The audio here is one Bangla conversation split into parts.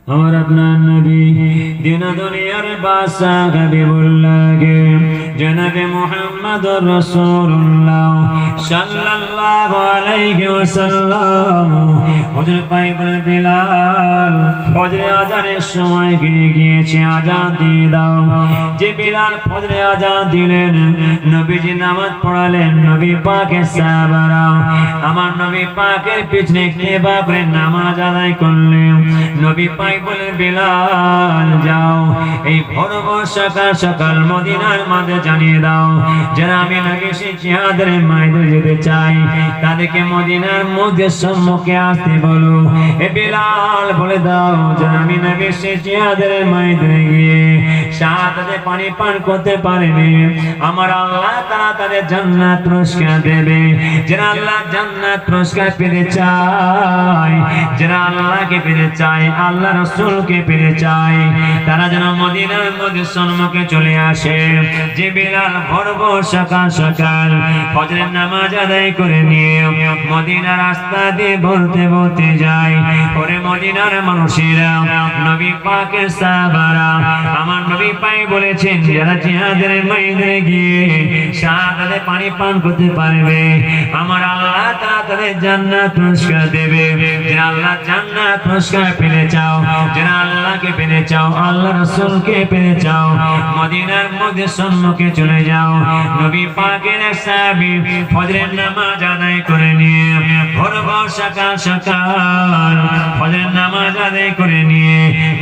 और अपना नबी दिन दुनियार बादशाह हबीबुल्लाह के जनाब मुहम्मद रसूलुल्लाह सल्लल्लाहु अलैहि वसल्लम हुजूर पाइबल बिलाल ফজরে আজানের সময় গিয়েছে আজান দিয়ে দাও যে বিলাল ফজরে আজান দিলেন নবীজি নামাজ পড়ালেন নবী পাকের সাহাবারা আমার নবী পাকের পিছনে কিবা করে নামাজ আদায় করলেন নবী পাক বলেন বিলাল যাও এই ভোর ভোর সকাল সকাল মদিনার মাঝে জানিয়ে দাও যারা আমি নবী সেই জিহাদের ময়দানে যেতে চাই তাদেরকে মদিনার মধ্যে সম্মুখে আসতে বলো এ বিলাল বলে দাও যারা আমি নবী সেই জিহাদের ময়দানে গিয়ে শাহাদাতে পানি পান করতে পারবে আমার আল্লাহ তাআলা তাদের জান্নাত পুরস্কার দেবে যারা আল্লাহ জান্নাত পুরস্কার পেতে চায় যারা আল্লাহকে পেতে চায় আল্লাহ রাসূলকে পেতে চায় তারা যেন মদিনার মধ্যে সম্মুখে চলে আসে যে বিলাল ভোর ভোর সকাল সকাল ফজরের নামাজ আদায় করে নিয়ে মদিনার রাস্তা দিয়ে বলতে বলতে যায় ওরে মদিনার মানুষেরা নবী পাকের সাহাবারা আমার নবী পাক বলেছেন যারা জিহাদের ময়দানে গিয়ে শাহাদাতে পানি পান করতে পারবে আমার আল্লাহ তাআলা তাদের জান্নাত পুরস্কার দেবে যারা আল্লাহ জান্নাত পুরস্কার পেতে চাও যারা আল্লাহকে পেতে চাও আল্লাহ রাসূলকে পেতে চাও মদিনার মধ্যে সম্মুখে চলে যাও নবী পাকের এক সাহাবী ফজরের নামাজ আদায় করে নিয়ে ভোর ভোর সকাল সকাল ফজরের নামাজ আদায় করে নিয়ে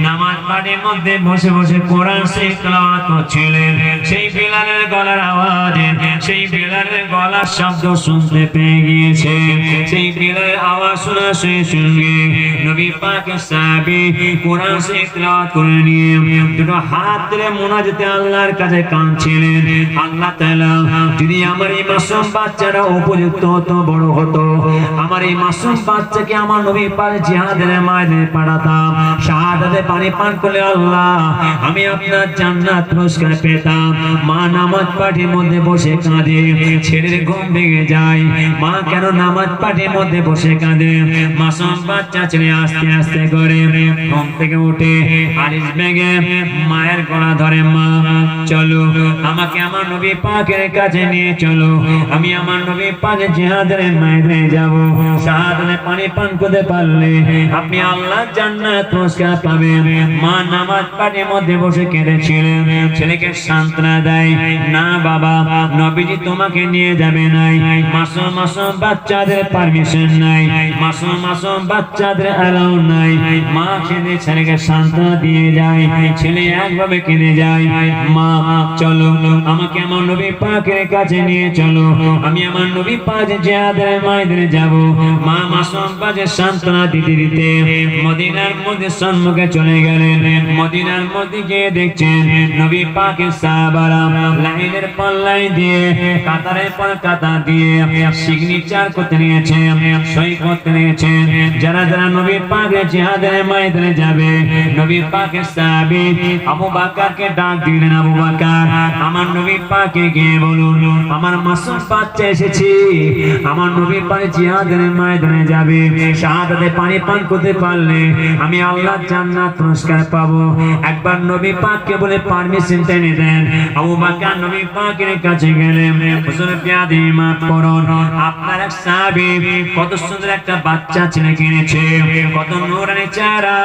নামাজ পাঠের মধ্যে বসে বসে কোরআন শরীফ তেলাওয়াত করছিলেন সেই বিলালের গলার আওয়াজে সেই বিলালের গলার শব্দ শুনতে পেয়ে গিয়েছে সেই বিলালের আওয়াজ শোনার সঙ্গে নবী পাকের সাহাবী কোরআন শরীফ তেলাওয়াত করে নিয়ে দুটো হাত তুলে মুনাজাতে আল্লাহর কাছে কাঁদছিলেন আল্লাহ তাআলা যদি আমার এই মাসুম বাচ্চাটা উপযুক্ত হতো বড় হতো আমার এই মাসুম বাচ্চাকে আমার নবী পাক জিহাদের ময়দানে পাঠাতাম শাহাদাতে পানি পান করলে আল্লাহ আমি আপনার জান্নাত পুরস্কার পেতাম মা নামাজ পাঠের মধ্যে বসে কাঁদে ছেলের ঘুম ভেঙে যায় মা কেন নামাজ পাঠের মধ্যে বসে কাঁদে মাসুম বাচ্চা ছেলে আস্তে আস্তে করে ঘুম থেকে উঠে আলিশ ভেঙে মায়ের গলা ধরে মা চলো আমাকে আমার নবী পাকের কাছে নিয়ে চলো আমি আমার নবী পাকের জিহাদের ময়দানে যাব শাহাদাতে পানি পান করতে পারলে আপনি আল্লাহ জান্নাত পুরস্কার পাবেন মা নামাজ পাঠের মধ্যে বসে কেঁদেছিলেন ছেলেকে সান্ত্বনা দেয় না বাবা নবীজি তোমাকে নিয়ে যাবে নাই মাসুম মাসুম বাচ্চাদের পারমিশন নাই মাসুম মাসুম বাচ্চাদের অ্যালাউ নাই মা ছেলেকে সান্ত্বনা দিয়ে যায় ছেলে একভাবে কেঁদে যায় মা চলো আমাকে আমার নবী পাকের কাছে নিয়ে চলো আমি আমার নবী পাক জিহাদের ময়দানে যাব মা মাসুম বাচ্চাদের সান্ত্বনা দিতে দিতে মদিনার মধ্যে সম্মুখে চলে গেলেন মদিনার মধ্যে গিয়ে দেখছেন নবী পাকের সাহাবারা লাইনের পর লাইন দিয়ে কাতারের পর কাতার দিয়ে সিগনেচার করতে নিয়েছে সই করতে নিয়েছে যারা যারা নবী পাকের জিহাদের ময়দানে যাবে নবী পাকের সাহাবী আবু বকরকে ডাক দিলেন আবু বকর আমার নবী পাকে গিয়ে বলুন আমার মাসুম বাচ্চা এসেছে আমার নবী পাক জিহাদের ময়দানে যাবে শাহাদাতে পানি পান করতে পারলে আমি আল্লাহ জান্নাত পুরস্কার পাবো একবার নবী পাককে বলে পারমিশন টেনে দেন আবু বকর নবী পাকের কাছে গেলেন হুজুর পিয়াদি মাফ করুন আপনার এক সাহাবী কত সুন্দর একটা বাচ্চা ছেলে কিনেছে কত নূরানি চেহারা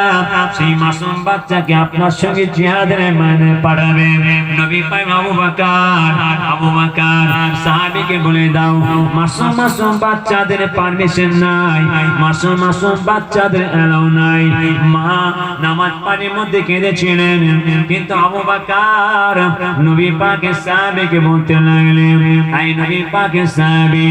সেই মাসুম বাচ্চাকে আপনার সঙ্গে জিহাদের ময়দানে পাঠাবে নবী পাক আবু বকর সাহাবীকে বলে দাও মাসুম মাসুম বাচ্চাদের পারমিশন নাই মাসুম মাসুম বাচ্চাদের এলাও নাই মা নামাজ পাঠের মধ্যে কেঁদেছিলেন কিন্তু আবু বকর নবী পাকের সাহাবীকে বলতে লাগলেন এই নবী পাকের সাহাবী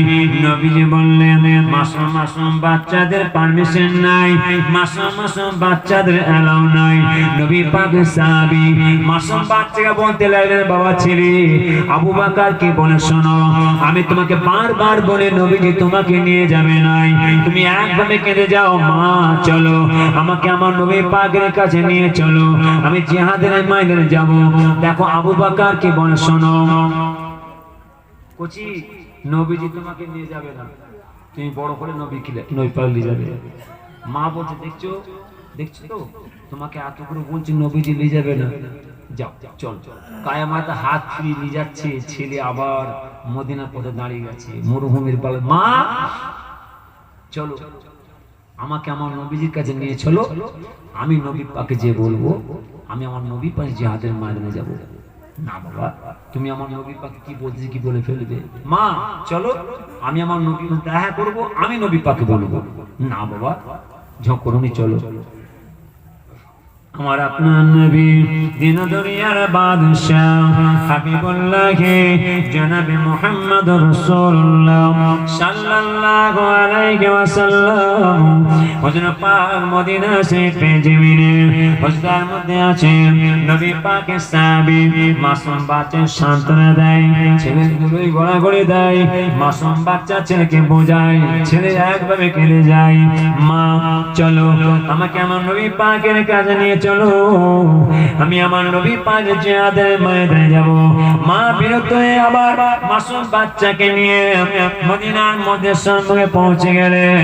নবীজি বললেন মাসুম মাসুম বাচ্চাদের পারমিশন নাই মাসুম মাসুম বাচ্চাদের এলাও নাই নবী পাকের সাহাবী মাসুম বাচ্চাকে বলতে লাগলেন বাবা ছেলে আবু বকরকে বলে শোনো আমি তোমাকে বারবার বলে নবীজি তোমাকে নিয়ে যাবে নাই তুমি একভাবে কেঁদে যাও মা চলো আমাকে আমার নবী পাকের কাছে নিয়ে চলো আমি জিহাদের ময়দানে যাব দেখো আবু বকরকে বলে শোনো কোচি নবীজি তোমাকে নিয়ে যাবে না তুমি বড় করে নবী পাক নিয়ে যাবে মা বলছে দেখছো দেখছো তো তোমাকে এত করে বলছি নবীজি নিয়ে যাবে না, যাও চল। কায়ামাতে হাত ফিরিয়ে নিয়ে যাচ্ছে, ছেলে আবার মদিনার পথে দাঁড়িয়ে গেছে মরুভূমির পালে। মা চলো, আমাকে আমার নবীজির কাছে নিয়ে চলো, আমি নবী পাকে যে বলবো আমি আমার নবী পাকে জিহাদের ময়দানে যাব। না বাবা, তুমি আমার নবী পাকে কি বলতে কি বলে ফেলবে। মা চলো, আমি আমার নবী দেখা করবো, আমি নবী পাকে বলবো। না বাবা, ঝকরুনি চলো। আমার আপনার নবী দিন দুনিয়ার বাদশাহ হাবিবুল্লাহ জনাবে মুহাম্মদুর রাসূলুল্লাহ সাল্লাল্লাহু আলাইহি ওয়াসাল্লাম হযরত পাক মদিনা শরীফে জমিনে হজরতের মধ্যে আছে নবী পাকের সাহাবী মাসুম বাচ্চা সান্ত্বনা দেয়, ছেলেগুলোই গড়াগড়ি দেয়, মাসুম বাচ্চা ছেলেকে বোঝায়, ছেলে একভাবে কেঁদে যায়। মা চলো, আমাকে আমার নবী পাকের কাছে নিয়ে চলো, আমি আমার নবী পাকের জিহাদের ময়দানে যাব। মা বিরক্ত হয়ে আবার মাসুম বাচ্চাকে নিয়ে মদিনার মধ্যে সম্মুখে পৌঁছে গেলেন।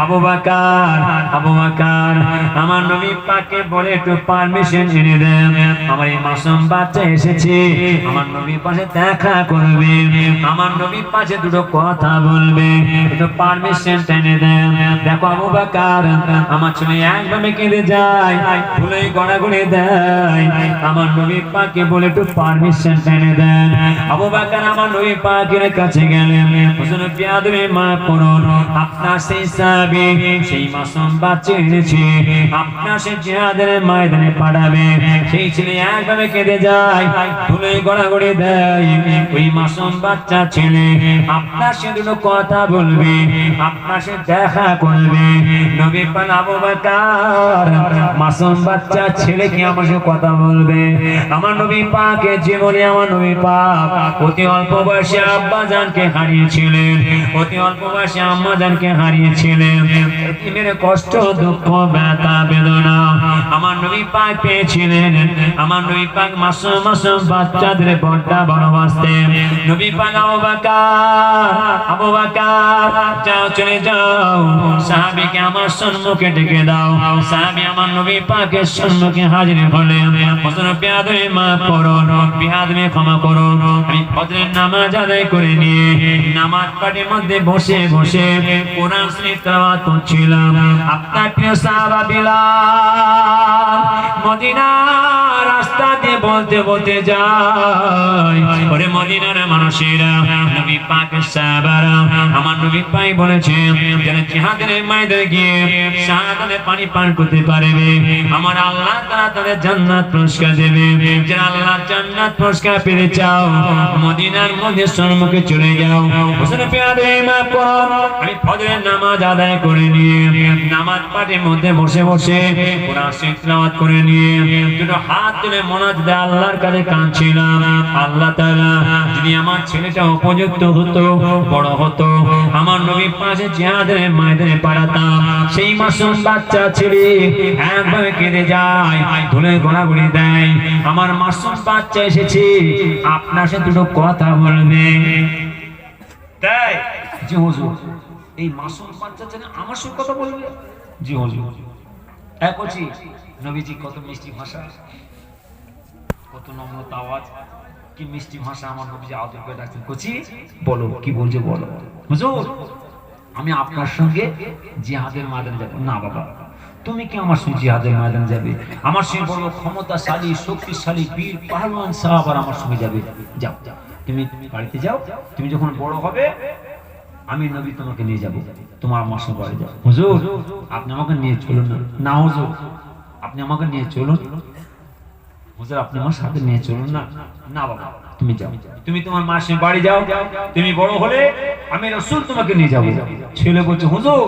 আবু বকর আমার নবী পাককে বলে একটু পারমিশন এনে দেন, আমার এই মাসুম বাচ্চা এসেছে আমার নবীর পাশে দেখা করবে, আমার নবীর পাশে দুটো কথা বলবে, একটু পারমিশন এনে দেন। দেখো আবু বকর, আমার ছেলে একভাবে কেঁদে যায়, ভুলেই গড়াগড়ি দেয়, আমার নবী পাককে বলে একটু পারমিশন এনে দেন। আবু বকর আমার নবী পাকের কাছে গেলেন, হুজুর বিয়াদবি মাফ করুন, আপনার সেই সাহাবী সেই মাসুম বাচ্চা এনেছে, আপনার সেই জিহাদের ময়দানে পাঠাবে। সেই ছেলে একভাবে কেঁদে যায়, ভুলেই গড়াগড়ি দেয়, ওই মাসুম বাচ্চা ছেলে আপনার সাথে দুটো কথা বলবে, আপনার সাথে দেখা করবে। নবী পাক আবু বকর, মাসুম বাচ্চা ছেলে কি আমার সাথে কথা বলবে? আমার নবী পাকের জীবনে আমার নবী পাক অতি অল্প বয়সে আব্বা জানকে হারিয়েছিলেন, অতি অল্প বয়সে আম্মা জানকে হারিয়েছিলেন। এতিমের কষ্ট দুঃখ ব্যথা বেদনা আমার নবী পাক পেয়েছিলেন। আমার নবী পাক মাসুম বাচ্চাদের বড়টা ভালোবাসতেন। নবী পাক আবু বকর যাও, চলে যাও, সাহাবীকে আমার সম্মুখে ডেকে দাও। সাহাবী আমার নবী পাকের সম্মুখে হাজির হলেন। হুজুর বিয়াদবি মাফ করুন, বিয়াদবি ক্ষমা করুন, আমি ফজরের নামাজ আদায় করে নিয়ে নামাজ পাঠের মধ্যে বসে বসে কোরআন শরীফ তেলাওয়াত করছিলাম। আপনার প্রিয় সাহাবা বিলাল মদিনার রাস্তা দিয়ে বলতে বলতে যায়, ওরে মদিনার মানুষেরা, নবী পাকের সাহাবারা, আমার নবী পাক বলেছেন যারা জিহাদের ময়দানে গিয়ে শাহাদাতের পানি পান করতে পারবে আমার আল্লাহ তাআলা তাদের জান্নাত পুরস্কার দেবে। যারা আল্লাহ জান্নাত পুরস্কার পেতে চাও মদিনার মধ্যে সম্মুখে চলে যাও। হুজুর বিয়াদবি মাফ করুন, আমি ফজরের নামাজ আদায় করে নিয়ে নামাজ পাঠের মধ্যে বসে বসে কোরআন শরীফ তেলাওয়াত করে নিয়ে দুটো হাত তুলে মোনাজাত আল্লাহর কাছে কাঁদছিলাম। আল্লাহ তাআলা যদি আমার ছেলেটা উপযুক্ত হতো, বড় হতো, আমার নবীর পাশে জিহাদের ময়দানে পাঠাতাম, সেই মাসুম বাচ্চা ছেলে একভাবে কেঁদে যায়, ধুলে গড়াগড়ি দেয়, আমার মাসুম বাচ্চা এসেছে আপনার সাথে দুটো কথা বলবে। তাই জি হুজুর, এই মাসুম বাচ্চা ছেলে আমার সাথে কথা বলবে? জি হুজুর। এক বলছি নবীজি কত মিষ্টি ভাষা, কত নম্রতা আওয়াজ, কি মিষ্টি ভাষা আমার নবীজি আদর করে ডাকছেন। কচি বলো, কি বলছো বলো। হুজুর আমি আপনার সঙ্গে জিহাদের ময়দানে যাব। না বাবা, তুমি কি আমার সঙ্গে জিহাদের ময়দানে যাবে? আমার সঙ্গে বড় ক্ষমতাশালী শক্তিশালী বীর পাহলওয়ান সাহাবারা আমার সঙ্গে যাবে। যাও, তুমি বাড়িতে যাও, তুমি যখন বড় হবে আমি নবী তোমাকে নিয়ে যাব, তোমার আমার সঙ্গে বাড়ি যাও। হুজুর আপনি আমাকে নিয়ে চলুন না। না হুজুর আপনি আমাকে নিয়ে চলুন। হুজুর আপনি আমার সাথে নিয়ে চলুন না। না বাবা তুমি যাও, তুমি তোমার মার সঙ্গে বাড়ি যাও, তুমি বড় হলে আমি রাসূল তোমাকে নিয়ে যাব। ছেলে বলছে হুজুর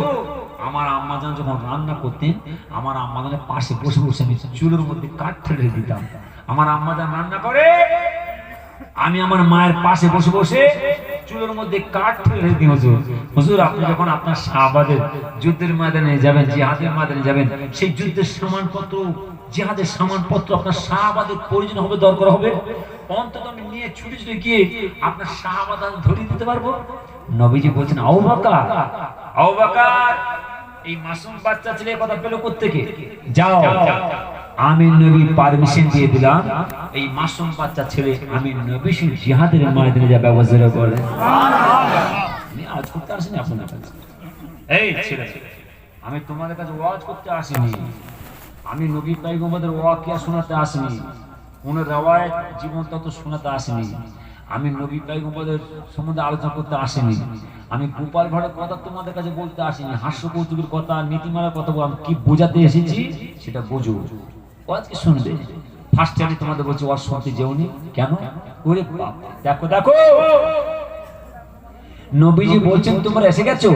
আমার আম্মা জান যখন রান্না করতেন, আমার আম্মা জানের পাশে বসে বসে আমি চুলের মধ্যে কাঠ ঠেলে দিতাম। আমার আম্মা জান রান্না করে, আমি আমার মায়ের পাশে বসে বসে চুলের মধ্যে কাঠ ঠেলে দিই। হুজুর হুজুর আপনি যখন আপনার সাহাবাদের যুদ্ধের ময়দানে যাবেন, জিহাদের ময়দানে যাবেন, সেই যুদ্ধের সামানপত্র, জিহাদের সামানপত্র আপনার সাহাবাদের প্রয়োজন হবে, দরকার হবে, অন্তত আমি নিয়ে ছুটে ছুটে গিয়ে আপনার সাহাবাদের ধরিয়ে দিতে পারবো। নবীজি বলছেন আবু বকর এই মাসুম বাচ্চা ছেলে কথা পেল কোত্থেকে? যাও আমি নবী পারমিশন দিয়ে দিলাম এই মাসুম বাচ্চা ছেলে আমি নবী জিহাদের ময়দানে যা ব্যবস্থা করে আমি আজ করতে আসিনি আপনার কাছে। এই ছেলে আমি তোমাদের কাছে ওয়াজ করতে আসিনি, আমি নবী পয়গম্বরদের ওয়াকিয়া শোনাতে আসিনি, কোন রওয়ায়াত জীবন তত্ত্ব শোনাতে আসিনি, আমি নবী পয়গম্বরদের সম্বন্ধে আলোচনা করতে আসিনি, আমি গোপাল ভাড়ের কথা তোমাদের কাছে বলতে আসিনি, হাস্য কৌতুকের কথা নীতিমালার কথা আমি কি বোঝাতে এসেছি সেটা বোঝো। ওয়াজকে শুনবে ফার্স্ট আমি তোমাদের বলছি ওয়াজ শুনতে যেওনি কেন? ওরে বাপ দেখো দেখো নবীজি বলছেন তোমরা এসে গেছো।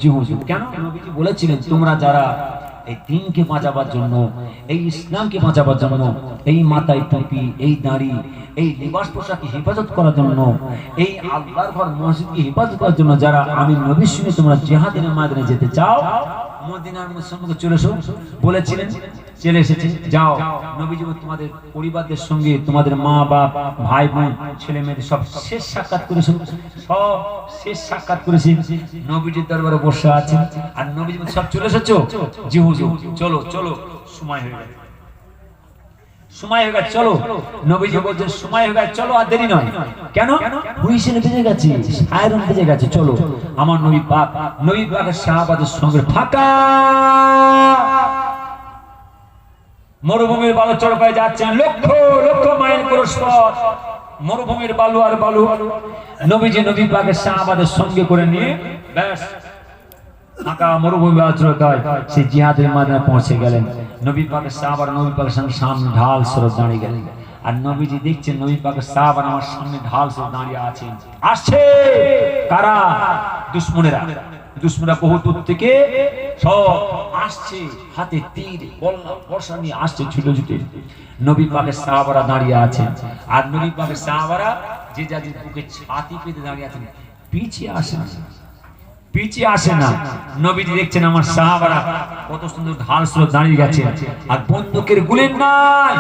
জি হুজুর। কেন? নবীজি বলেছিলেন তোমরা যারা এই দ্বীনকে বাঁচাবার জন্য, এই ইসলামকে বাঁচাবার জন্য, এই মাথায় টুপি, এই দাড়ি, এই লিবাস পোশাককে হেফাজত করার জন্য, এই আল্লাহর ঘর মসজিদকে হেফাজত করার জন্য যারা আমি নবীর সঙ্গে তোমরা জিহাদের ময়দানে যেতে চাও মদিনার সম্মুখে চলে এসো বলেছিলেন, চলে এসেছে। যাও নবীজি তোমাদের পরিবারদের সঙ্গে তোমাদের মা বাপ ভাই বোন ছেলে মেয়েদের সব শেষ সাক্ষাৎ করেছে, সব শেষ সাক্ষাৎ করেছে, নবীজির দরবারে বসে আছেন আর নবীজি সব চলে এসেছো। জি হুজুর। চলো চলো সময় হয়ে গেছে, সময় হয়ে গেছে চলো। নবীজি বলছেন সময় হয়ে গেছে চলো, আর দেরি নয়। কেন? হুইসেল বেজে গেছে, আয়রন বেজে গেছে, চলো। আমার নবী পাক সাহাবাদের সঙ্গে ফাঁকা মরুভূমির বালু চড়কায় যাচ্ছেন, লক্ষ লক্ষ মাইল ক্রস পথ, মরুভূমির বালু আর বালু। নবীজি নবী পাকের সাহাবাদের সঙ্গে করে নিয়ে ব্যাস ফাঁকা মরুভূমি চড়কায় সেই জিহাদের ময়দানে পৌঁছে গেলেন। নবী পাকের সাহাবারা নবী পাকের সামনে ঢাল স্বরূপ দাঁড়িয়ে গেলেন আর নবীজি দেখছেন নবী পাকের সাহাবারা আমার সামনে ঢাল স্বরূপ দাঁড়িয়ে আছেন। আসছে কারা? দুশমনেরা। দুশমনেরা বহু দূর থেকে সব আসছে, হাতে তীর বল্লা বর্ষা নিয়ে আসছে ছুটে ছুটে। নবী পাকের সাহাবারা দাঁড়িয়ে আছেন আর নবী পাকের সাহাবারা যে যাদের বুকে ছাতি পেতে দাঁড়িয়ে আছেন, পিছিয়ে আসেন, পিছিয়ে আসে না। নবীজি দেখছেন আমার সাহাবারা কত সুন্দর ঢাল স্রোত দাঁড়িয়ে গেছে আর বন্দুকের গুলি নাই,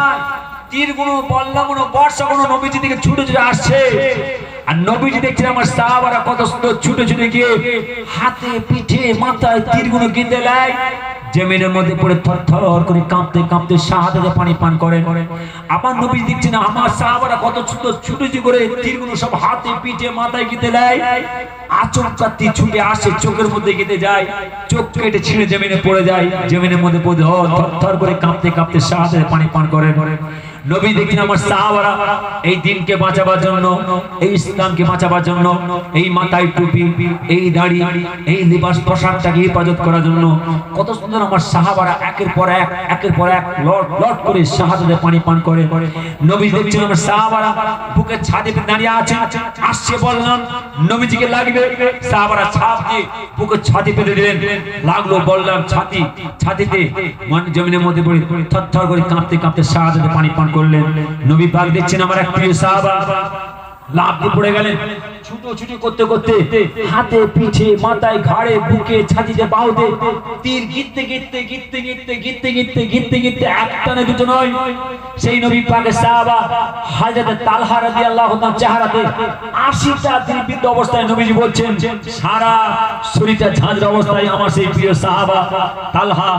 তীর গুলো বল্লা গুলো বর্ষা গুলো নবীজি থেকে ছুটে ছুটে আসছে আর নবীজি দেখছেন আমার সাহাবারা কত সুন্দর ছুটে ছুটে গিয়ে হাতে পিঠে মাথায় তীর গুলো গেঁথে নেয়, জমিনের মধ্যে পড়ে থরথর করে কাঁপতে কাঁপতে শাহাদাতে পানি পান করেন। আবার নবী দেখছেন আমার সাহাবারা কত সুন্দর ছুটেছি করে তীরগুলো সব হাতে পিঠে মাথায় গেঁথে নেয়, আচমকা তীর ছুটে আসে চোখের মধ্যে গেঁথে যায়, চোখ কেটে ছিঁড়ে জমিনে পড়ে যায়, জমিনের মধ্যে পড়ে থরথর করে কাঁপতে কাঁপতে শাহাদাতে পানি পান করেন। নবী দেখছেন আমার সাহাবারা এই দিনকে বাঁচাবার জন্য, এই ইসলামকে বাঁচাবার জন্য, এই মাথায় টুপি, এই দাড়ি, এই লিবাস পোশাকটাকে হেফাজত করার জন্য কত সুন্দর আমার সাহাবারা একের পর এক লট লট করে শাহাদাতে পানি পান করে। নবী দেখছেন আমার সাহাবারা বুকে ছাদে দাঁড়িয়ে আছে, আসছে বললাম নবীজিকে লাগবে, সাহাবারা ছাপ দিয়ে বুকে ছাতি পেতে দিলেন, লাগলো বললাম ছাতিতে মানে জমিনের মধ্যে পড়ে থরথর করে কাঁপতে কাঁপতে শাহাদাতে পানি পান করলেন। নবী পাক দেখছেন আমার এক প্রিয় সাহাবা লাফ দিয়ে পড়ে গেলেন, ছুটোছুটি করতে করতে হাতে পিঠে মাথায় ঘাড়ে বুকে ছাতিতে বাহুতে তীর গিরতে গিরতে গিরতে গিরতে গিরতে গিরতে গিরতে গিরতে একটা না দুটো নয়, সেই নবী পাকের সাহাবা হযরত তালহা রাদিয়াল্লাহু তাআলা চেহারাতে 80টা তীর বিদ্ধ অবস্থায় নবীজি বলছেন সারা শরীরটা ঝাঁঝরা অবস্থায় আমার সেই প্রিয় সাহাবা তালহা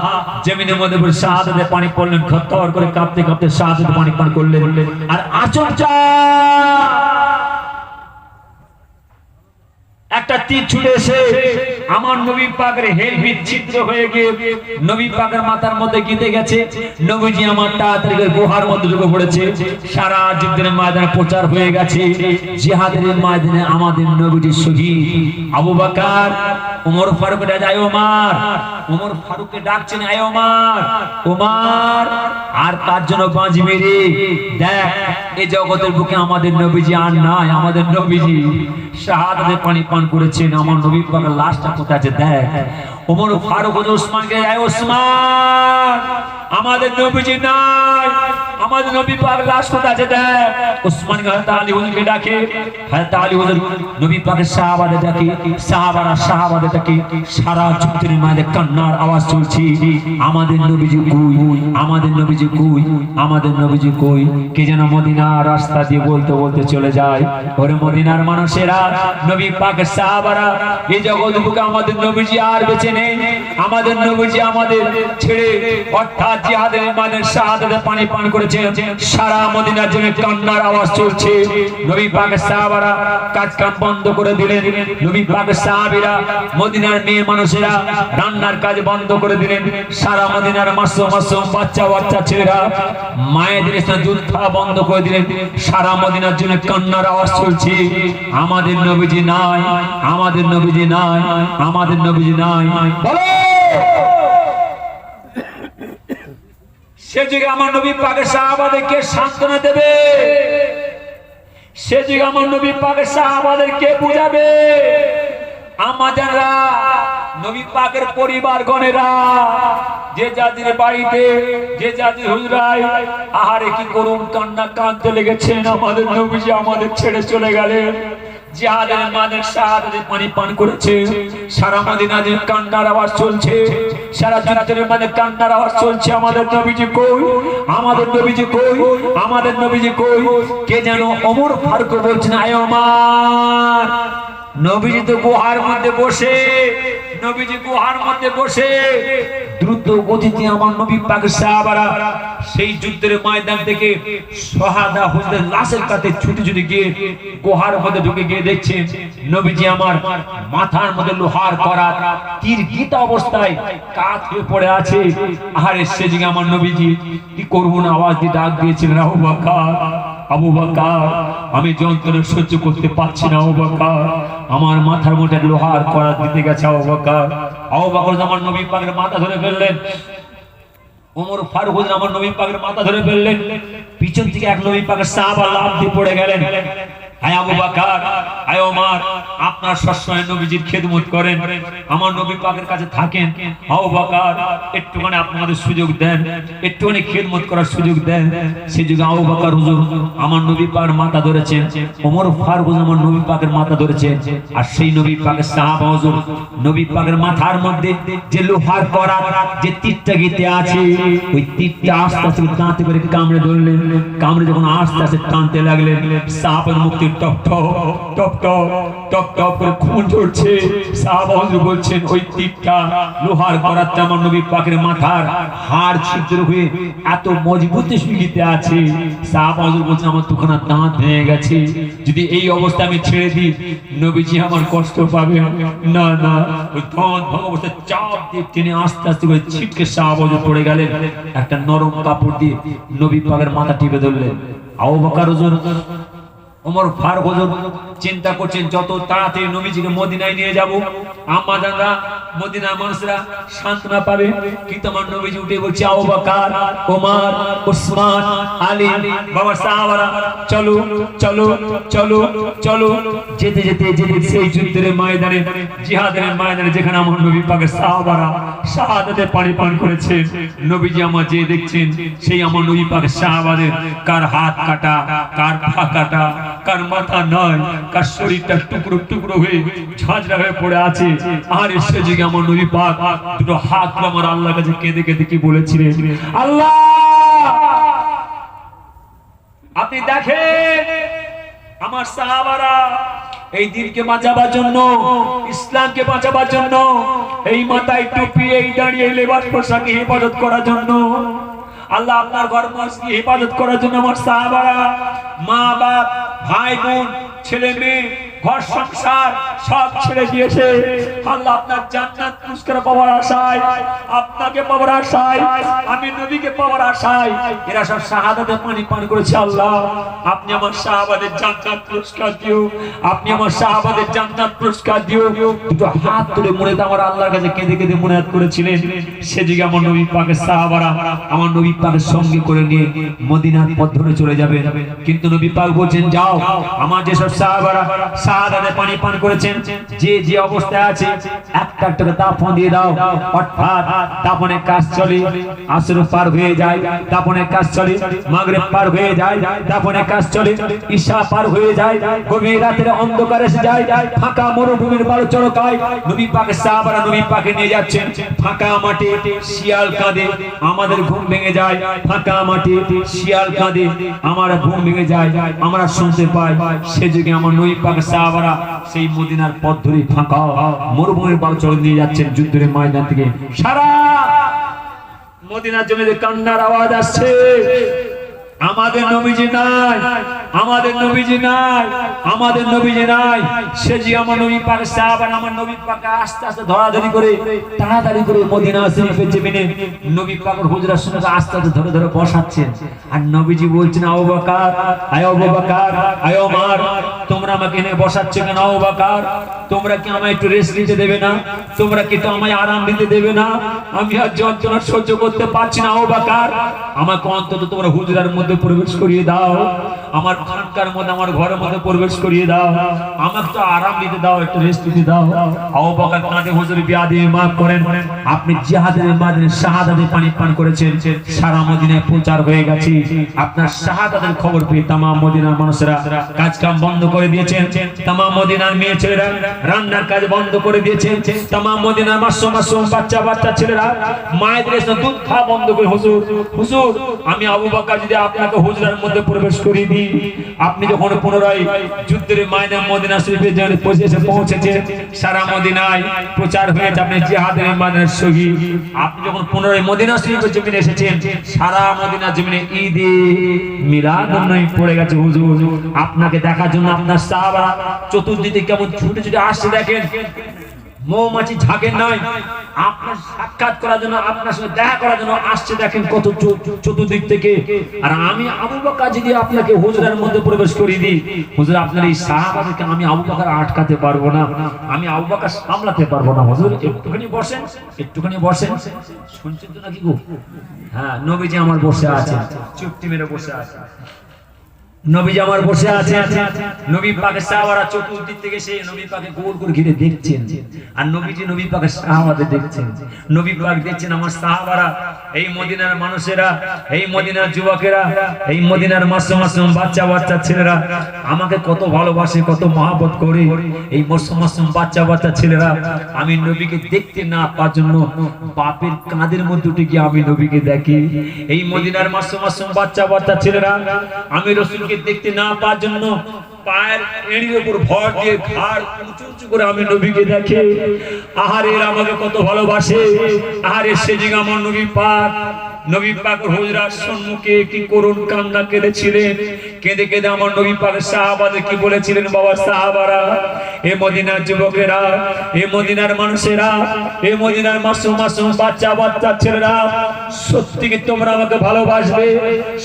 জমিনের মধ্যে পড়ে শাহাদাতে পানি পড়লেন, থরথর করে কাঁপতে কাঁপতে শাহাদাতে পানি পান করলেন। আর আচমকা একটা তীর ছুটে এসে আমার নবী পাকের হেলমেট ছিদ্র হয়ে গিয়ে নবী পাকের মাথার মধ্যে গেঁথে গেছে। নবীজি আমার তাড়াতাড়ি গুহার মধ্যে ঢুকে পড়েছে। সারা যুদ্ধের ময়দানে প্রচার হয়ে গেছে, জিহাদের ময়দানে আমাদের নবীজি শহীদ। আবু বকর ওমর ফারুক রাজা ওমর ফারুককে ডাকছেন, আয় ওমর আর কার জন্য বাঁচবি রে? দেখ এই জগতের বুকে আমাদের নবীজি আর নাই, আমাদের নবীজি শাহাদাতে পানি পান করেছেন, আমার নবী পাকের লাশটা কোথায় আছে দেখ। ওমর ফারুক ওসমানকে, আয় ওসমান আমাদের নবীজি নাই, আমাদের নবী পাক লাশ কোথায় আছে দেখ। উসমান হযরত আলী হুজুরকে ডাকে, হযরত আলী হুজুর নবী পাকের সাহাবাদের ডাকে, সাহাবাদের ডাকে। সারা যুদ্ধের মধ্যে কান্নার আওয়াজ চলছে, আমাদের নবীজি কই, আমাদের নবীজি কই, আমাদের নবীজি কই। কে যেন মদিনার রাস্তা দিয়ে বলতে বলতে চলে যায়। ওরে মদিনার মানুষেরা, নবী পাকের সাহাবারা, এই জগৎ বুকে আমাদের নবীজি আর বেঁচে নেই। আমাদের নবীজি আমাদের ছেড়ে অর্থাৎ জিহাদের ময়দানে শাহাদাতে পানি পান করেছে। সারা মদিনার জন্য কান্নার আওয়াজ চলছে। নবী পাকের সাহাবারা কাজ কাম বন্ধ করে দিলেন। নবী পাকের সাহাবীরা, মদিনার মেয়ে মানুষেরা রান্নার কাজ বন্ধ করে দিলেন। সারা মদিনার মাসুম বাচ্চা ছেলেরা মায়েদের সাথে দুধ খাওয়া বন্ধ করে দিলেন। সারা মদিনার জন্য কান্নার আওয়াজ চলছে, আমাদের নবীজি নাই, আমাদের নবীজি নাই, আমাদের নবীজি নাই। বলো সে যুগে আমার নবী পাকের সাহাবাদেরকে সান্ত্বনা দেবে? সে যুগে আমার নবী পাকের সাহাবাদেরকে বুঝাবে? আমাদেররা নবী পাকের পরিবারগণেরা যে যাদের বাড়িতে, যে যাদের হুজরায় আহারে কি করুন কান্না কাঁদতে লেগেছেন। আমাদের নবীজি আমাদের ছেড়ে চলে গেলেন। জিহাদের ময়দানে শাহাদাতের পানি পান করেছে। সারা মদিনাতে কান্নার আওয়াজ চলছে, সারা যুদ্ধের মধ্যে কান্নার আওয়াজ চলছে। আমাদের নবীজি কই, আমাদের নবীজি কই, আমাদের নবীজি কই। কে যেন ওমর ফারুক বলছেন, আয় ওমর, নবীজি তো গুহার মধ্যে বসে, নবীজি গুহার মধ্যে বসে। দ্রুত গতিতে আমার নবী পাকের সাহাবারা সেই যুদ্ধের ময়দান থেকে শাহাদা হুজুরের লাশের কাছে ছুটে ছুটে গিয়ে গুহার মধ্যে ঢুকে গিয়ে দেখছেন নবীজি আমার মাথার মধ্যে লোহার করা তীর গীতা অবস্থায় কাত হয়ে পড়ে আছে। আরে সেদিকে আমার নবীজি কি করুন আওয়াজ দিয়ে ডাক দিয়েছিলেন, আবু বকর, আবু বকর, আমি যন্ত্রণা সহ্য করতে পারছি না আবু বকর, আমার মাথার মধ্যে লোহার করা দিতে গেছে আবু বকর। আবু বকর আমার নবী পাকের মাথা ধরে ফেললেন। ওমর ফারুক আমার নবী পাকের মাথা ধরে ফেললেন। পিছন থেকে এক নবী পাকের সাহাবা লাফ দিয়ে পড়ে গেলেন। আয় আবু বকর, আয় ওমর, আপনারা সবসময় নবীজির খেদমত করেন, আমার নবী পাকের কাছে থাকেন। আবু বকর একটুখানি আপনাদের সুযোগ দেন, একটুখানি খেদমত করার সুযোগ দেন। সেই যুগে আবু বকর হুজুর আমার নবী পাকের মাথা ধরেছেন, ওমর ফারুক আমার নবী পাকের মাথা ধরেছেন। আর সেই নবী পাকের সাহাবা হুজুর নবী পাকের মাথার মধ্যে যে লোহার করা যে তীরটা গেঁথে আছে, ওই তীরটা আস্তে আস্তে দাঁতে করে কামড়ে ধরলেন। কামড়ে যখন আস্তে আস্তে টানতে লাগলেন, সাহাবার মুক্তি top top top top top top করে খুন ঝরছে। সাহাবা হুজুর বলছেন ওই তীরটা লোহার করাতে আমার নবী পাকের মাথার হাড় ছিদ্র হয়ে এত মজবুত সুগিতে আছে। সাহাবা হুজুর বলছেন আমার দুখানা দাঁত ভেঙে গেছে, যদি এই অবস্থা আমি ছেড়ে দিই নবীজি আমার কষ্ট পাবে না। না, ওই দাঁত ভাঙা অবস্থায় চাপ দিয়ে টেনে আস্তে আস্তে করে ছিটকে সাহাবা হুজুর পড়ে গেলেন। একটা নরম কাপড় দিয়ে নবী পাকের মাথা টিপে ধরলেন। আবু বকর হুজুর, ওমর ফারুক হুজুর চিন্তা করছেন যত তাড়াতাড়ি নবীজিকে মদিনায় নিয়ে যাব আমাদেররা মদিনার মানুষরা সান্ত্বনা পাবে। কিন্তু আমার নবীজি উঠে বলছে, আবু বকর, ওমর, উসমান, আলী, বাবা সাহাবারা, চলো চলো চলো চলো। যেতে যেতে যেতে সেই যুদ্ধের ময়দানে, জিহাদের ময়দানে যেখানে আমার নবী পাকের সাহাবারা শাহাদাতে পানি পান করেছে, নবীজি আমার যে দেখছেন সেই আমার নবী পাকের সাহাবাদের কার হাত কাটা, কার পা কাটা, কার মাথা নয়, কার শরীরটা টুকরো টুকরো হয়ে ঝাঁঝরা হয়ে পড়ে আছে। আর সে যুগে আমার নবী পাক দুটো হাত আমার আল্লাহর কাছে কেঁদে কেঁদে কি বলেছিলেন, আল্লাহ আপনি দেখেন আমার সাহাবারা এই দিনকে বাঁচাবার জন্য, ইসলামকে বাঁচাবার জন্য, এই মাথায় টুপি, এই দাঁড়িয়ে লেবাস পোশাকে হেফাজত করার জন্য, আল্লাহ আপনার ঘর মসজিদ হেফাজত করার জন্য আমার সাহাবারা মা বাপ ভাই বোন ছেলে মেয়ে ঘর সংসার সব ছেড়ে দিয়েছে। আল্লাহ আপনার জান্নাত পুরস্কার পাওয়ার আশায়, আপনাকে পাওয়ার আশায়, আমি নবীকে পাওয়ার আশায় এরা সব শাহাদাতে পানি পান করেছে। আল্লাহ আপনি আমার সাহাবাদের জান্নাত পুরস্কার দিও, আপনি আমার সাহাবাদের জান্নাত পুরস্কার দিও। দুটো হাত তুলে মনে আমার আল্লাহর কাছে কেঁদে কেঁদে মুনাজাত করেছিলেন। সেদিকে আমার নবী পাকের সাহাবারা আমার নবী পাকের সঙ্গে করে নিয়ে মদিনার পথ ধরে চলে যাবে। কিন্তু নবী পাক বলছেন, যাও আমার যেসব সাহাবারা শাহাদাতে পানি পান করেছে বলছেন যে যে অবস্থায় আছে একটা একটা দাফন দিয়ে দাও। অর্থাৎ দাফনের কাজ চলে, আসর পার হয়ে যায়, দাফনের কাজ চলে, মাগরিব পার হয়ে যায়, দাফনের কাজ চলে, ঈশা পার হয়ে যায়, গভীর রাতের অন্ধকার এসে যায়, ফাঁকা মরুভূমির বালু চড়কায় নবী পাকের সাহাবারা নবী পাকে নিয়ে যাচ্ছেন। ফাঁকা মাঠে শিয়াল কাঁদে, আমাদের ঘুম ভেঙে যায়। ফাঁকা মাঠে শিয়াল কাঁদে, আমার ঘুম ভেঙে যায়, আমরা শুনতে পাই। সে যুগে আমার নবী পাকের সাহাবারা সেই মদিনার পথ ধরে ফাঁকা মরুভূমির বালু চড়ে নিয়ে যাচ্ছেন যুদ্ধের ময়দান থেকে। সারা মদিনার জমিতে কান্নার আওয়াজ আসছে। আমাদের নবীজি নাই, আমাদের নবীজি নাই, আমাদের নবীজি নাই। সে যে আমার নবী পাক সাহাবারা আমার নবী পাক আস্তে আস্তে ধরাধরি করে তাড়াতাড়ি করে মদিনা শরীফের জমিনে নবী পাকের হুজরার সঙ্গে আস্তে আস্তে ধরে ধরে বসাচ্ছেন। আর নবীজি বলছেন, আবু বকর, আয় আবু বকর, আয় ওমর, তোমরা আমাকে এনে বসাচ্ছ কেন? আবু বকর, তোমরা কি আমায় একটু রেস্ট নিতে দেবে না? তোমরা কি তো আমায় আরাম দিতে দেবে না? আমি আর যন্ত্রণা সহ্য করতে পারছি না। আবু বকর, আমাকে অন্তত তোমরা হুজরার মধ্যে প্রবেশ করিয়ে দাও, আমার খানকার মধ্যে, আমার ঘরের মধ্যে প্রবেশ করিয়ে দাও, আমাকে তো আরাম দিতে দাও, একটু রেস্ট দিতে দাও। আবু বকর কাঁদে, হুজুর বিয়াদি মাফ করেন, আপনি জিহাদের ময়দানে শাহাদাতের পানি পান করেছেন, সারা মদিনায় প্রচার হয়ে গেছে। আপনার শাহাদাতের খবর পেয়ে তাম মদিনার মানুষেরা কাজ কাম বন্ধ করে দিয়েছেন, তাম মদিনার মেয়ে ছেলেরা রান্নার কাজ বন্ধ করে দিয়েছেন, তাম মদিনার মাসুম মাসুম বাচ্চা বাচ্চা ছেলেরা মায়েদের এসে দুধ খাওয়া বন্ধ করে, হুজুর হুজুর আমি আবু বকর যদি আপনাকে হুজরার মধ্যে প্রবেশ করিয়ে দিই, আপনি যখন পুনরায় যুদ্ধের ময়দানে মদিনা শরীফে পৌঁছেছে, সারা মদিনায় প্রচার হয়েছে আপনি জিহাদের ময়দানের শহীদ। আপনি যখন পুনরায় মদিনা শরীফের জমিনে এসেছেন, সারা মদিনা জমিনে ঈদে মিলাদ পড়ে গেছে। হুজুর আপনাকে দেখার জন্য আপনার সাহাবারা চতুর্দিকে কেমন ছুটে ছুটে আসছে দেখেন, মৌমাছি ঝাঁকের নয়, আপনার সাক্ষাৎ করার জন্য, আপনার সঙ্গে দেখা করার জন্য আসছে দেখেন কত চতুর্দিক থেকে। আর আমি আবু বকর যদি আপনাকে হুজুরের মধ্যে প্রবেশ করিয়ে দিই, হুজুর আপনার এই সাহাবাদেরকে আমি আবু বকর আটকাতে পারবো না, আমি আবু বকর সামলাতে পারবো না। হুজুর একটুখানি বসেন, একটুখানি বসেন। শুনছেন তো নাকি গো? হ্যাঁ, নবীজি আমার বসে আছে, চুপটি মেরে বসে আছে, নবীজি আমার বসে আছে। নবী পাকের সাহাবারা চতুর্দিক থেকে সে নবী পাকে গোল করে ঘিরে দেখছেন, আর নবীজি নবী পাকের সাহাবাদের দেখছেন। নবী পাক দেখছেন আমার সাহাবারা, এই মদিনার মানুষেরা, এই মদিনার যুবকেরা, এই মদিনার মাসুম মাসুম বাচ্চা বাচ্চা ছেলেরা আমাকে কত ভালোবাসে, কত মহব্বত করে। এই মাসুম মাসুম বাচ্চা বাচ্চা ছেলেরা আমি নবীকে দেখতে না পাওয়ার জন্য বাপের কাঁধের মধ্যে উঠে গিয়ে আমি নবীকে দেখি। এই মদিনার মাসুম মাসুম বাচ্চা বাচ্চা ছেলেরা আমি রাসূল দেখতে না পাওয়ার জন্য পায়ের এড়ির উপর ভর দিয়ে ঘাড় উঁচু উঁচু করে আমি নবীকে দেখি। আহারে এরা আমাকে কত ভালোবাসে, আহারে সেদিন আমার নবী পাক, নবী পাক হুজরার সম্মুখে কি করুণ কান্না কেঁদেছিলেন। কেঁদে কেঁদে আমার নবী পাক সাহাবাদের কি বলেছিলেন, বাবা সাহাবারা, এ মদিনার যুবকেরা, এ মদিনার মানুষেরা, এ মদিনার মাসুম মাসুম বাচ্চা বাচ্চা ছেলেরা, সত্যি কি তোমরা আমাকে ভালোবাসবে?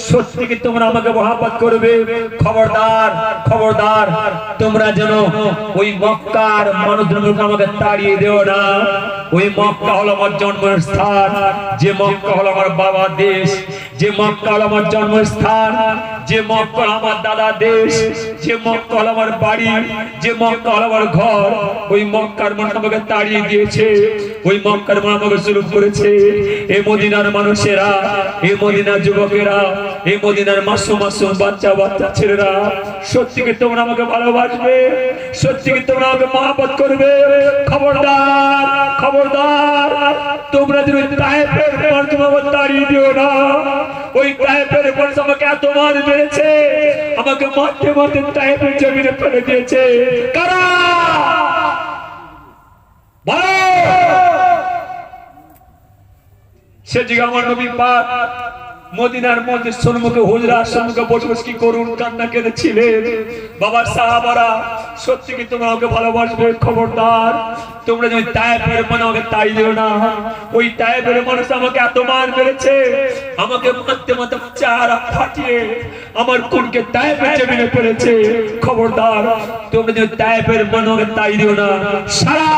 সত্যি কি তোমরা আমাকে মহব্বত করবে? খবরদার খবরদার, তোমরা যেন ওই মক্কার মানুষজনকে আমাকে তাড়িয়ে দিও না। ওই মক্কা হলো আমার জন্মস্থান, যে মক্কা হলো আমার বাবার দেশ, যে মক্কা হলো আমার জন্মস্থান, যে মক্কা হলো আমার দাদা দেশ, যে মক্কা হলো আমার বাড়ি, যে মক্কা হলো আমার ঘর, ওই মক্কার মানুষ আমাকে তাড়িয়ে দিয়েছে, ওই মক্কার মানুষ আমাকে জুলুম করেছে। এই মদিনার মানুষেরা, এই মদিনার যুবকেরা, এই মদিনার মাসুম মাসুম বাচ্চা বাচ্চা ছেলেরা, সত্যি কি তোমরা আমাকে ভালোবাসবে? সত্যি কি তোমরা আমাকে মহব্বত করবে? খবরদার খবরদার, তোমরা যদি তায়েফের মানুষ আমাকে তাড়িয়ে দিও না। ওই তায়েফের মানুষ আমাকে এত মার মেরেছে, আমাকে মারতে মারতে তায়েফের জমিনে ফেলে দিয়েছে। কারা? সে জায়গা আমার নবী পাক মদিনার মধ্যে সম্মুখে হুজরার সম্মুখে বসে বসে কি করুন কান্না কেঁদেছিলেন। বাবা সাহাবারা, সত্যি কি তোমরা আমাকে ভালোবাসবে? খবরদার, তোমরা যদি তায়েফের মানুষ আমাকে তাড়িয়ে দিও না। ওই তায়েফের মানুষ আমাকে এত মার মেরেছে, আমাকে মারতে মারতে চেহারা ফাটিয়ে আমার কোনকে তায়েফের জমিনে ফেলেছে। খবরদার, তোমরা যদি তায়েফের মানুষ আমাকে তাড়িয়ে দিও না। সারা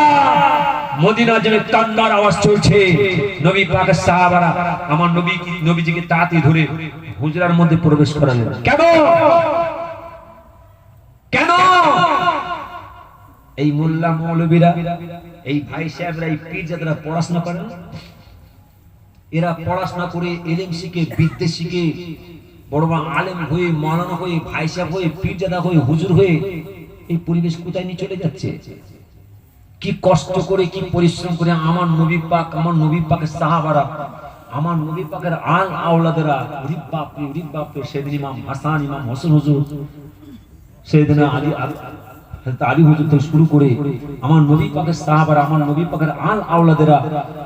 মদিনা জমিনে কান্নার আওয়াজ চলছে। নবী পাকের সাহাবারা আমার নবীজিকে তাড়াতাড়ি ধরে হুজরার মধ্যে প্রবেশ করালেন। কেন? কেন? এই মোল্লা মৌলবীরা, এই ভাই সাহেবরা, এই পীরজাদারা পড়াশোনা করে না? এরা পড়াশোনা করে ইলম শিখে বিদ্যে শিখে বড় বড় আলেম হয়ে মাওলানা হয়ে ভাই সাহেব হয়ে পীরজাদা হয়ে হুজুর হয়ে এই পরিবেশ কোথায় নিয়ে চলে যাচ্ছে? কি কষ্ট করে কি পরিশ্রম করে আমার নবী পাক, আমার নবী পাকের সাহাবারা, আমার নবী পাকের আল আওলাদেরা, রিব বাপরে সেদিন ইমাম হাসান, ইমাম হোসেন হুজুর, সেদিন আলী হুজুর থেকে শুরু করে আমার নবী পাকের সাহাবারা, আমার নবী পাকের আল আওলাদেরা,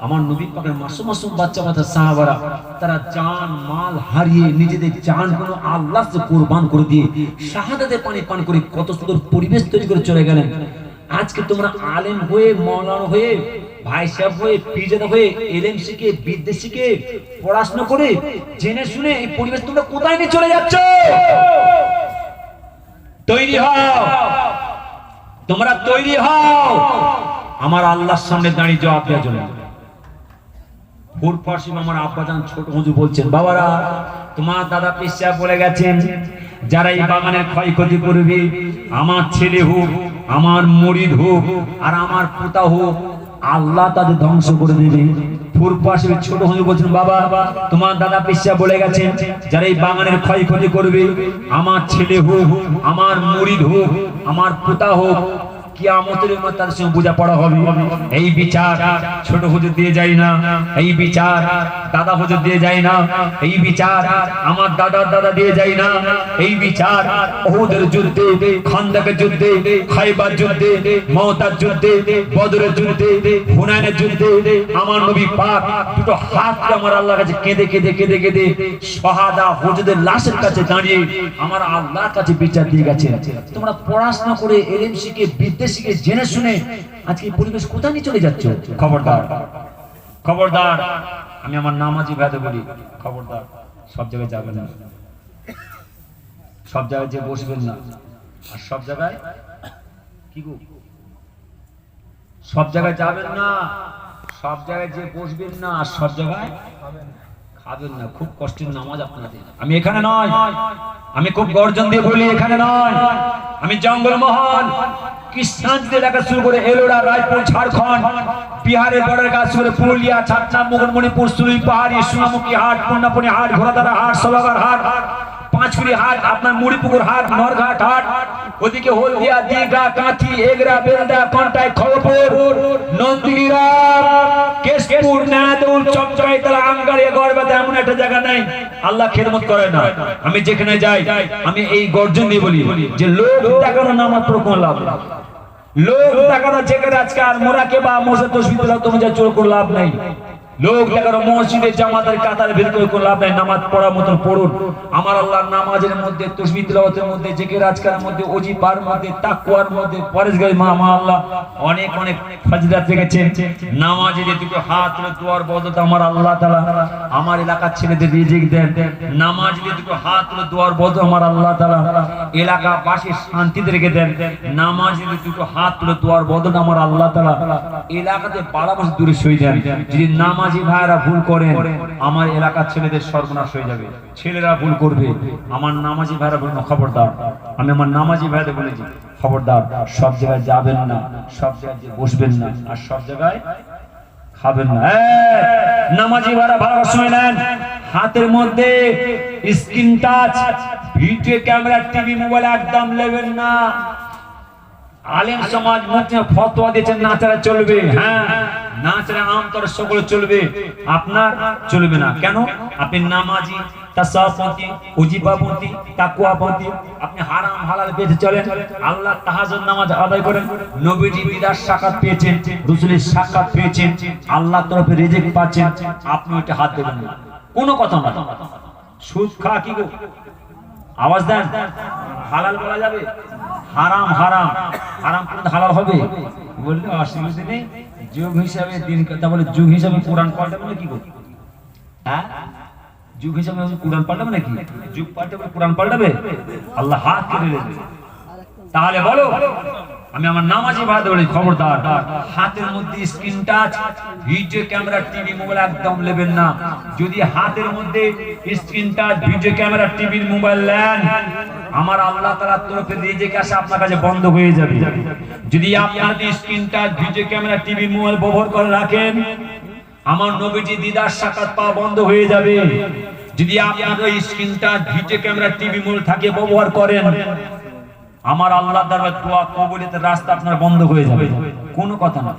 আমার নবী পাকের মাসুম মাসুম বাচ্চা বাচ্চা সাহাবারা, তারা জান মাল হারিয়ে নিজেদের জান কোনো আল্লাহকে কুরবান করে দিয়ে শাহাদাতের পানি পান করে কত সুন্দর পরিবেশ তৈরি করে চলে গেলেন। আজকে তোমরা আলেম হয়ে মাওলানা হয়ে ভাই সাহেব হয়ে পীরজাদা হয়ে ইলম শিখে বিদ্যে শিখে পড়াশোনা করে জেনে শুনে এই পরিবেশ তোমরা কোথায় নিয়ে চলে যাচ্ছ? তৈরি হও, তোমরা তৈরি হও আমার আল্লাহর সামনে দাঁড়িয়ে জবাব দেওয়ার জন্য। ফুরফাসিম আমার আব্বাজান ছোট হুজুর বলছেন, বাবারা তোমার দাদা পীর সাহেব বলে গেছেন, যারা এই বাগানের ক্ষয়ক্ষতি করবে, আমার ছেলে হোক, আমার মুরিদ হোক, আর আমার পোতা হোক, আল্লাহ তাদের ধ্বংস করে দেবে। ফুরফাসিম ছোট হুজুর বলছেন, বাবা তোমার দাদা পীর সাহেব বলে গেছেন, যারা এই বাগানের ক্ষয়ক্ষতি করবে, আমার ছেলে হোক, আমার মুরিদ হোক, আমার পোতা হোক, কিয়ামতের দিন তার সঙ্গে বোঝাপড়া হবে। এই বিচার ছোট হুজুর দিয়ে যায় না, এই বিচার দাদা হুজুর দিয়ে যায় না, এই বিচার আমার দাদার দাদা দিয়ে যায় না, এই বিচার উহুদের যুদ্ধে, খান্দকের যুদ্ধে, খায়বার যুদ্ধে, মুতার যুদ্ধে, বদরের যুদ্ধে, হুনাইনের যুদ্ধে আমার নবী পাক দুটো হাত আমার আল্লাহর কাছে কেঁদে কেঁদে কেঁদে কেঁদে শাহাদা হুজুরদের লাশের কাছে দাঁড়িয়ে আমার আল্লাহর কাছে বিচার দিয়ে গেছেন। তোমরা পড়াশোনা করে ইলম শিখে বিদ্যে শিখে জেনে শুনে আজকে এই পরিবেশ কোথায় নিয়ে চলে যাচ্ছ? খবরদার, খবরদার। আমি আমার নামাজি ভাইদের বলি, খবরদার, সব জায়গায় যাবেন না, সব জায়গায় যে বসবেন না, আর সব জায়গায় কি গো, সব জায়গায় যাবেন না, সব জায়গায় যে বসবেন না, আর সব জায়গায় খাবেন না। খুব কষ্টের নামাজ আপনাদের। আমি এখানে নয়, আমি খুব গর্জন দিয়ে বলি, এখানে নয়, আমি জঙ্গলমহল কৃষ্ণাঞ্চল এলাকা শুরু করে এলোরা, রায়পুর, ঝাড়খণ্ড, বিহারের বর্ডার কাজ করে পুরুলিয়া, ছাতনা, মুকুটমণিপুর, সুরুই পাহাড়ি, সোনামুখী হাট, পূর্ণাপুরি হাট, ঘোড়াধারা হাট, সবাগার হাট, পাঁচকুড়ি হাট, আপনার মুড়িপুকুর হাট, নরঘাট হাট, ওদিকে হলদিয়া, দীঘা, কাঁথি, এগরা, বেলদা, কন্টাই, খড়গপুর, নন্দীগ্রাম, কেশপুর, নাদুল, চকচকাইতলা, আমগাড়ি, গড়বেতা, এমন একটা জায়গা নাই আল্লাহ খেদমত করে না। আমি যেখানে যাই আমি এই গর্জন দিয়ে বলি যে লোক দেখানো নামাজ পড়ে কোনো লাভ নেই, লোক দেখানো যেখানে আজকে আর মোরাকে বা মসজিদ তসবিহ তোমার যা চোর করে লাভ নাই, লোক দেখানো মসজিদে জামাতের কাতারে বের করে কোনো লাভ নাই। নামাজ পড়ার মতন পড়ুন। আমার আল্লাহর নামাজের মধ্যে, তাসবিহ তিলাওয়াতের মধ্যে, জিকির আজকারের মধ্যে, ওজিফার মধ্যে, তাকওয়ার মধ্যে, পরহেজগারি মা আল্লাহ অনেক অনেক ফজিলত রেখেছেন। নামাজে যে দুটো হাত তুলে দোয়ার বদলত আমার আল্লাহ তাআলা আমার এলাকার ছেলেদের রিজিক দেন। নামাজে যে দুটো হাত তুলে দোয়ার বদলত আমার আল্লাহ তাআলা এলাকাবাসীর শান্তিতে রেখে দেন। নামাজে যে দুটো হাত তুলে দোয়ার বদলত আমার আল্লাহ তাআলা এলাকাতে বাড়াবাসী দূরে সই দেন। যদি নামাজ ভাইরা ভুল করেন আমার এলাকার ছেলেদের সর্বনাশ হয়ে যাবে। ছেলেরা ভুল করবে, আমার নামাজি ভাইরা বলুন খবরদার। আমি আমার নামাজি ভাইদের বলেছি খবরদার, সব জায়গায় যাবেন না, সব জায়গায় বসবেন না, আর সব জায়গায় খাবেন না। নামাজি ভাইরা ভালো শুনে নেন, হাতের মধ্যে screen touch video camera TV mobile একদম নেবেন না। আলেম সমাজ মুখে ফতোয়া দিয়েছেন নাচারা চলবে, হ্যাঁ নাচরা আমতর সকলে চলবে, আপনার চলবে না। কেন? আপনি নামাজি, তাসাউফপন্থী, ওজিফাপন্থী, তাকওয়াপন্থী, আপনি হারাম হালাল বেঁচে চলেন, আল্লাহ তাহাজ্জুদ নামাজ আদায় করেন, নবীজি বিদার সাক্ষাৎ পেয়েছেন, রাসূলের সাক্ষাৎ পেয়েছেন, আল্লাহর তরফে রিজিক পাচ্ছেন, আপনি ওইটা হাত দেবেন না। কোনো কথা না। সুদ খা কি গো, আওয়াজ দেন, হালাল বলা যাবে? হারাম হারাম হারাম করে হালাল হবে বললে অসুবিধা নেই। যুগ হিসাবে দিন কথা বলে, যুগ হিসাবে কোরআন পাল্টাবে না কি গো? হ্যাঁ, যুগ হিসাবে কোরআন পাল্টাবে নাকি? যুগ পাল্টাবে কোরআন পাল্টাবে? আল্লাহ হাত কেটে দেবে। তাহলে বলো আমি আমার নামাজি ভাই বলি খবরদার, হাতের মধ্যে screen touch video camera TV mobile একদম নেবেন না। যদি হাতের মধ্যে screen touch video camera TV mobile নেন, আমার আল্লাহ তাআলার তরফে রিজিক আসা আপনার কাছে বন্ধ হয়ে যাবে। যদি আপনার screen touch video camera TV mobile ব্যবহার করে রাখেন, আমার নবীজি দিদার সাক্ষাৎ পাওয়া বন্ধ হয়ে যাবে। যদি আপনার ওই screen touch video camera TV mobile থাকে ব্যবহার করেন, আমার আল্লাহ দরবারে দোয়া কবুলিয়তের রাস্তা আপনার বন্ধ হয়ে যাবে। কোনো কথা না।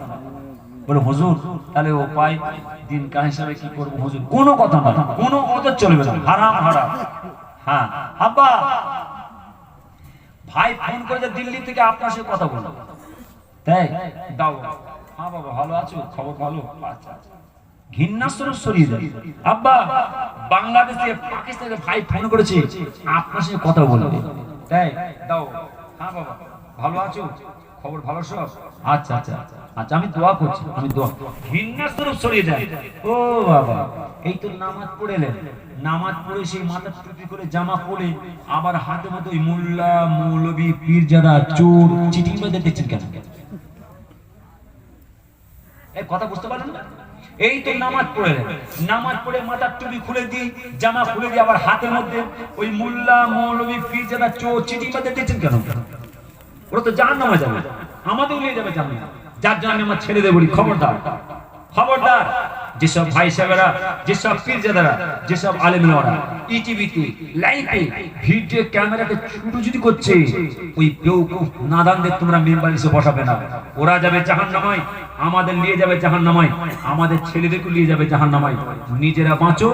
বলে হুজুর তাহলে উপায় দিন কার হিসাবে কি করব হুজুর? কোনো কথা না, কোনো কথা চলবে না, হারাম হারাম। হ্যাঁ আব্বা ভাই ফোন করে দিল্লি থেকে আপনার সাথে কথা বলবো, তাই দাও। হ্যাঁ বাবা ভালো আছো, খবর ভালো, আচ্ছা আচ্ছা। ঘৃণা স্বরূপ সরিয়ে দেয়। আব্বা বাংলাদেশ থেকে পাকিস্তানে ভাই ফোন করেছে আপনার সাথে কথা বলবে, তাই দাও। হ্যাঁ বাবা ভালো আছো, খবর ভালো সব, আচ্ছা আচ্ছা আচ্ছা আমি দোয়া করছি, আমি দোয়া। ঘৃণা স্বরূপ সরিয়ে যায়। ও বাবা এই তো নামাজ পড়েলেন, নামাজ পড়ে সেই মাথা টুপি করে জামা পরে আবার হাতে মধ্যে ওই মোল্লা মৌলবী পীরজাদা চোর চিটিং বাজে দেখছেন কেন? এই কথা বুঝতে পারলেন না? এই তো নামাজ পড়েলেন, নামাজ পড়ে মাথার টুপি খুলে দিই, জামা খুলে দিই, আবার হাতের মধ্যে ওই মোল্লা মৌলবী পীরজাদা চোর চিটিং বাজে দেখছেন কেন? ওরা তো জাহান্নামে যাবে, আমাদের নিয়ে যাবে জাহান্নামে। যার জন্য আমি আমার ছেলেদের বলি খবরদার, খবরদার। যেসব ভাই সাহেবেরা, যেসব পীরজাদারা, যেসব আলেমরা ইটিভিতে লাইভে ভিডিও ক্যামেরাতে শুরু যদি করছে, ওই বেওকুফ নাদানদের তোমরা মেম্বার এসে বসাবে না। ওরা যাবে জাহান্নামায়, আমাদের নিয়ে যাবে জাহান্নামায়, আমাদের ছেলেদেরকে নিয়ে যাবে জাহান্নামায়। নিজেরা বাঁচো,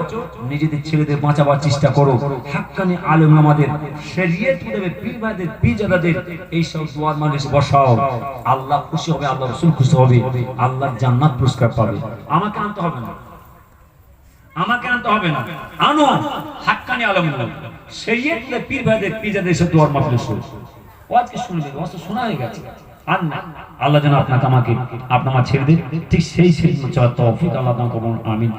নিজেদের ছেলেদের বাঁচাবার চেষ্টা করো। হাক্কানি আলেম আমাদের শরীয়ত দেবে, পীরবাদের পীরজাদাদের এই সব দুয়ার মাঝে বসাও। আল্লাহ খুশি হবে, আল্লাহ রাসূল খুশি হবে, আল্লাহর জান্নাত পুরস্কার পাবে। আমাকে আনতে হবে না, আমাকে আনতে হবে না, আনো হাক্কানি আলেমরা শরীয়ত দেবে, পীরবাদের পীরজাদাদের সব দুয়ার মাঝে শুরু। ও আজকে শুনবে, ও তো শোনা হয়ে গেছে। আর না, আল্লাহ যেন আপনাকে আমাকে আপনার মা ছেড়ে দেন, ঠিক সেই সেই তৌফিক আল্লাহ আপনাকে। আমিন।